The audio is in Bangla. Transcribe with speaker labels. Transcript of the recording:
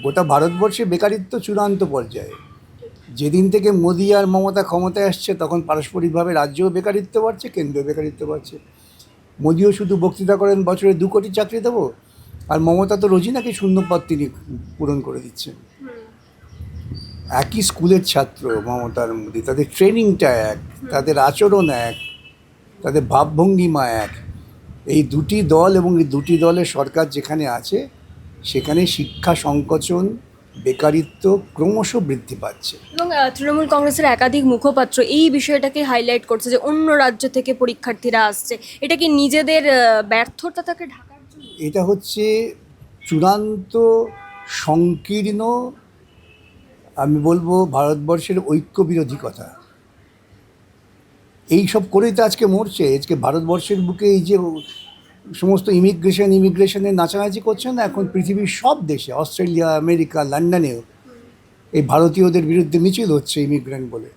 Speaker 1: গোটা ভারতবর্ষে বেকারিত্ব চূড়ান্ত পর্যায়ে। যেদিন থেকে মোদি আর মমতা ক্ষমতায় আসছে তখন পারস্পরিকভাবে রাজ্যেও বেকারিত্ব বাড়ছে, কেন্দ্রীয় বেকারিত্ব বাড়ছে। মোদিও শুধু বক্তৃতা করেন বছরে 2 কোটি চাকরি দেবো, আর মমতা তো রোজই নাকি শূন্যপদ তিনি পূরণ করে দিচ্ছেন। একই স্কুলের ছাত্র মমতার মোদি, তাদের ট্রেনিংটা এক, তাদের আচরণ এক, তাদের ভাবভঙ্গিমা এক। এই দুটি দল এবং এই দুটি দলের সরকার যেখানে আছে সেখানে শিক্ষা সংকোচন, বেকারিত্ব ক্রমশ বৃদ্ধি পাচ্ছে।
Speaker 2: এবং তৃণমূল কংগ্রেসের একাধিক মুখপাত্র এই বিষয়টাকে হাইলাইট করছে যে অন্য রাজ্য থেকে পরীক্ষার্থীরা আসছে, এটা কি নিজেদের ব্যর্থতাকে ঢাকার জন্য?
Speaker 1: এটা হচ্ছে চূড়ান্ত সংকীর্ণ, আমি বলবো ভারতবর্ষের ঐক্য বিরোধী কথা। এই সব করেই তো আজকে মরছে। আজকে ভারতবর্ষের বুকে এই যে সমস্ত ইমিগ্রেশনের নাচানাচি করছে না, এখন পৃথিবীর সব দেশে, অস্ট্রেলিয়া, আমেরিকা, লন্ডনেও এই ভারতীয়দের বিরুদ্ধে মিছিল হচ্ছে ইমিগ্রেন্ট বলে।